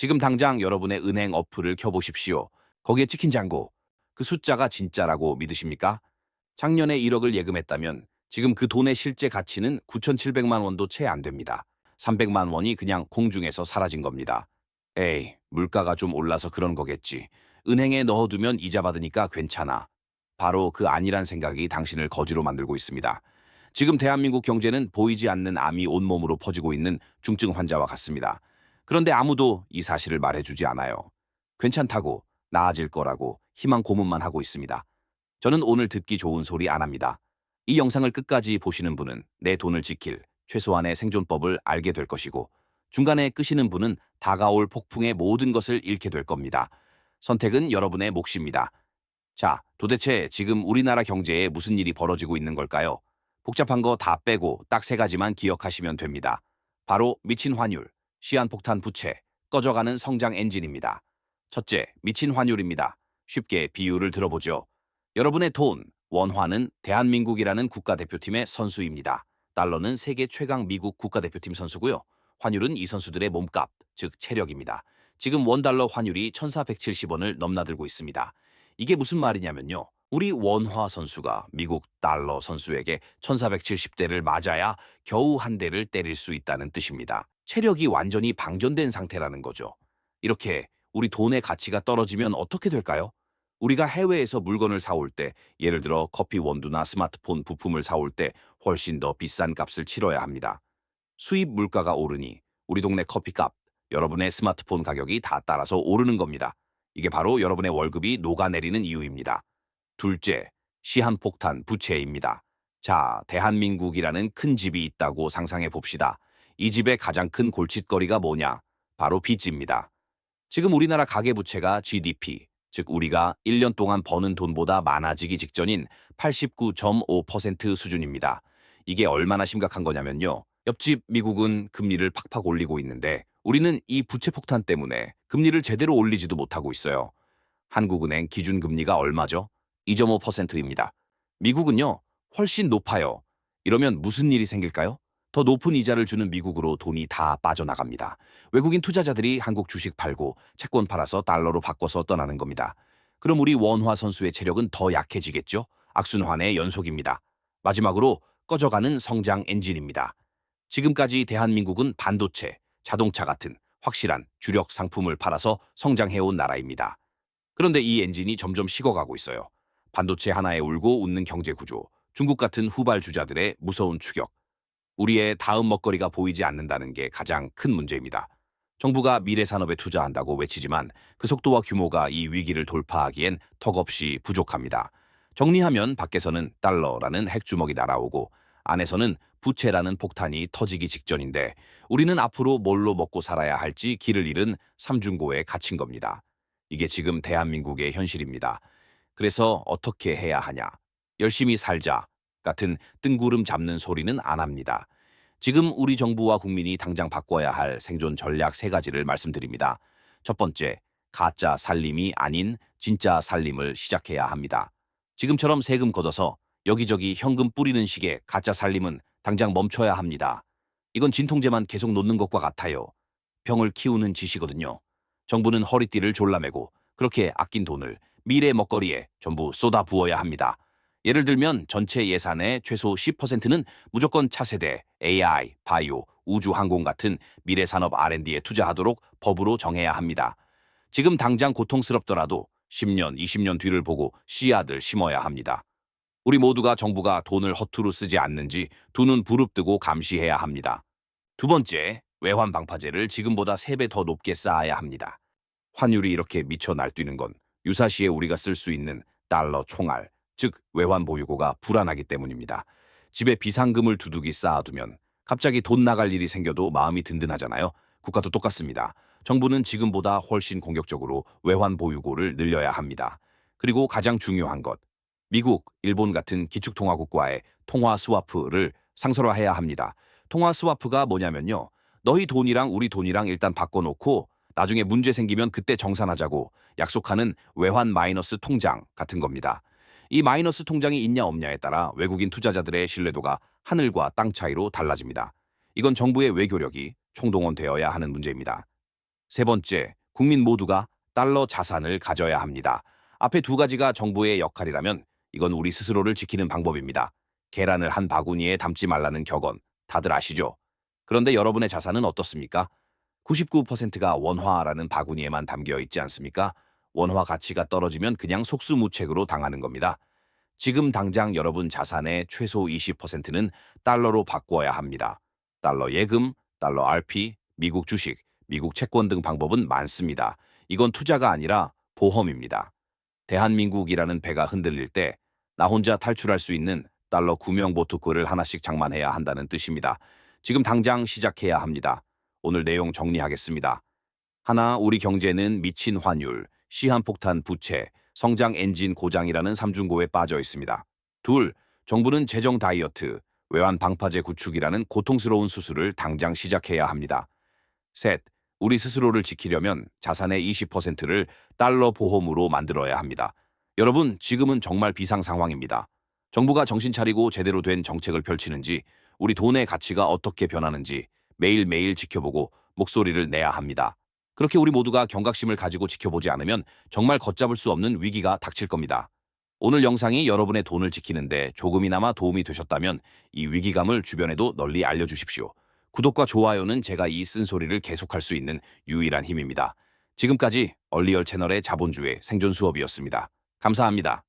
지금 당장 여러분의 은행 어플을 켜보십시오. 거기에 찍힌 잔고, 그 숫자가 진짜라고 믿으십니까? 작년에 1억을 예금했다면 지금 그 돈의 실제 가치는 9,700만 원도 채 안 됩니다. 300만 원이 그냥 공중에서 사라진 겁니다. 에이, 물가가 좀 올라서 그런 거겠지. 은행에 넣어두면 이자 받으니까 괜찮아. 바로 그 아니란 생각이 당신을 거지로 만들고 있습니다. 지금 대한민국 경제는 보이지 않는 암이 온몸으로 퍼지고 있는 중증 환자와 같습니다. 그런데 아무도 이 사실을 말해주지 않아요. 괜찮다고, 나아질 거라고 희망 고문만 하고 있습니다. 저는 오늘 듣기 좋은 소리 안 합니다. 이 영상을 끝까지 보시는 분은 내 돈을 지킬 최소한의 생존법을 알게 될 것이고, 중간에 끄시는 분은 다가올 폭풍의 모든 것을 잃게 될 겁니다. 선택은 여러분의 몫입니다. 자, 도대체 지금 우리나라 경제에 무슨 일이 벌어지고 있는 걸까요? 복잡한 거 다 빼고 딱 세 가지만 기억하시면 됩니다. 바로 미친 환율, 시한폭탄 부채, 꺼져가는 성장 엔진입니다. 첫째, 미친 환율입니다. 쉽게 비유를 들어보죠. 여러분의 돈, 원화는 대한민국이라는 국가대표팀의 선수입니다. 달러는 세계 최강 미국 국가대표팀 선수고요. 환율은 이 선수들의 몸값, 즉 체력입니다. 지금 원달러 환율이 1,470원을 넘나들고 있습니다. 이게 무슨 말이냐면요. 우리 원화 선수가 미국 달러 선수에게 1,470대를 맞아야 겨우 한 대를 때릴 수 있다는 뜻입니다. 체력이 완전히 방전된 상태라는 거죠. 이렇게 우리 돈의 가치가 떨어지면 어떻게 될까요? 우리가 해외에서 물건을 사올 때, 예를 들어 커피 원두나 스마트폰 부품을 사올 때 훨씬 더 비싼 값을 치러야 합니다. 수입 물가가 오르니 우리 동네 커피값, 여러분의 스마트폰 가격이 다 따라서 오르는 겁니다. 이게 바로 여러분의 월급이 녹아내리는 이유입니다. 둘째, 시한폭탄 부채입니다. 자, 대한민국이라는 큰 집이 있다고 상상해 봅시다. 이 집의 가장 큰 골칫거리가 뭐냐? 바로 빚입니다. 지금 우리나라 가계부채가 GDP, 즉 우리가 1년 동안 버는 돈보다 많아지기 직전인 89.5% 수준입니다. 이게 얼마나 심각한 거냐면요. 옆집 미국은 금리를 팍팍 올리고 있는데 우리는 이 부채 폭탄 때문에 금리를 제대로 올리지도 못하고 있어요. 한국은행 기준금리가 얼마죠? 2.5%입니다. 미국은요, 훨씬 높아요. 이러면 무슨 일이 생길까요? 더 높은 이자를 주는 미국으로 돈이 다 빠져나갑니다. 외국인 투자자들이 한국 주식 팔고 채권 팔아서 달러로 바꿔서 떠나는 겁니다. 그럼 우리 원화 선수의 체력은 더 약해지겠죠? 악순환의 연속입니다. 마지막으로 꺼져가는 성장 엔진입니다. 지금까지 대한민국은 반도체, 자동차 같은 확실한 주력 상품을 팔아서 성장해온 나라입니다. 그런데 이 엔진이 점점 식어가고 있어요. 반도체 하나에 울고 웃는 경제 구조, 중국 같은 후발주자들의 무서운 추격, 우리의 다음 먹거리가 보이지 않는다는 게 가장 큰 문제입니다. 정부가 미래 산업에 투자한다고 외치지만 그 속도와 규모가 이 위기를 돌파하기엔 턱없이 부족합니다. 정리하면 밖에서는 달러라는 핵주먹이 날아오고 안에서는 부채라는 폭탄이 터지기 직전인데 우리는 앞으로 뭘로 먹고 살아야 할지 길을 잃은 삼중고에 갇힌 겁니다. 이게 지금 대한민국의 현실입니다. 그래서 어떻게 해야 하냐? 열심히 살자 같은 뜬구름 잡는 소리는 안 합니다. 지금 우리 정부와 국민이 당장 바꿔야 할 생존 전략 세 가지를 말씀드립니다. 첫 번째, 가짜 살림이 아닌 진짜 살림을 시작해야 합니다. 지금처럼 세금 걷어서 여기저기 현금 뿌리는 식의 가짜 살림은 당장 멈춰야 합니다. 이건 진통제만 계속 놓는 것과 같아요. 병을 키우는 짓이거든요. 정부는 허리띠를 졸라매고 그렇게 아낀 돈을 미래 먹거리에 전부 쏟아 부어야 합니다. 예를 들면 전체 예산의 최소 10%는 무조건 차세대, AI, 바이오, 우주항공 같은 미래 산업 R&D에 투자하도록 법으로 정해야 합니다. 지금 당장 고통스럽더라도 10년, 20년 뒤를 보고 씨앗을 심어야 합니다. 우리 모두가 정부가 돈을 허투루 쓰지 않는지 두 눈 부릅뜨고 감시해야 합니다. 두 번째, 외환 방파제를 지금보다 3배 더 높게 쌓아야 합니다. 환율이 이렇게 미쳐 날뛰는 건 유사시에 우리가 쓸 수 있는 달러 총알, 즉 외환 보유고가 불안하기 때문입니다. 집에 비상금을 두둑이 쌓아두면 갑자기 돈 나갈 일이 생겨도 마음이 든든하잖아요. 국가도 똑같습니다. 정부는 지금보다 훨씬 공격적으로 외환 보유고를 늘려야 합니다. 그리고 가장 중요한 것, 미국, 일본 같은 기축통화국과의 통화 스와프를 상설화해야 합니다. 통화 스와프가 뭐냐면요. 너희 돈이랑 우리 돈이랑 일단 바꿔놓고 나중에 문제 생기면 그때 정산하자고 약속하는 외환 마이너스 통장 같은 겁니다. 이 마이너스 통장이 있냐 없냐에 따라 외국인 투자자들의 신뢰도가 하늘과 땅 차이로 달라집니다. 이건 정부의 외교력이 총동원되어야 하는 문제입니다. 세 번째, 국민 모두가 달러 자산을 가져야 합니다. 앞에 두 가지가 정부의 역할이라면 이건 우리 스스로를 지키는 방법입니다. 계란을 한 바구니에 담지 말라는 격언 다들 아시죠? 그런데 여러분의 자산은 어떻습니까? 99%가 원화라는 바구니에만 담겨 있지 않습니까? 원화 가치가 떨어지면 그냥 속수무책으로 당하는 겁니다. 지금 당장 여러분 자산의 최소 20%는 달러로 바꾸어야 합니다. 달러 예금, 달러 RP, 미국 주식, 미국 채권 등 방법은 많습니다. 이건 투자가 아니라 보험입니다. 대한민국이라는 배가 흔들릴 때 나 혼자 탈출할 수 있는 달러 구명보트코를 하나씩 장만해야 한다는 뜻입니다. 지금 당장 시작해야 합니다. 오늘 내용 정리하겠습니다. 하나, 우리 경제는 미친 환율, 시한폭탄 부채, 성장 엔진 고장이라는 삼중고에 빠져 있습니다. 둘, 정부는 재정 다이어트, 외환 방파제 구축이라는 고통스러운 수술을 당장 시작해야 합니다. 셋, 우리 스스로를 지키려면 자산의 20%를 달러 보험으로 만들어야 합니다. 여러분, 지금은 정말 비상 상황입니다. 정부가 정신 차리고 제대로 된 정책을 펼치는지, 우리 돈의 가치가 어떻게 변하는지 매일매일 지켜보고 목소리를 내야 합니다. 그렇게 우리 모두가 경각심을 가지고 지켜보지 않으면 정말 걷잡을 수 없는 위기가 닥칠 겁니다. 오늘 영상이 여러분의 돈을 지키는데 조금이나마 도움이 되셨다면 이 위기감을 주변에도 널리 알려주십시오. 구독과 좋아요는 제가 이 쓴소리를 계속할 수 있는 유일한 힘입니다. 지금까지 얼리얼 채널의 자본주의 생존 수업이었습니다. 감사합니다.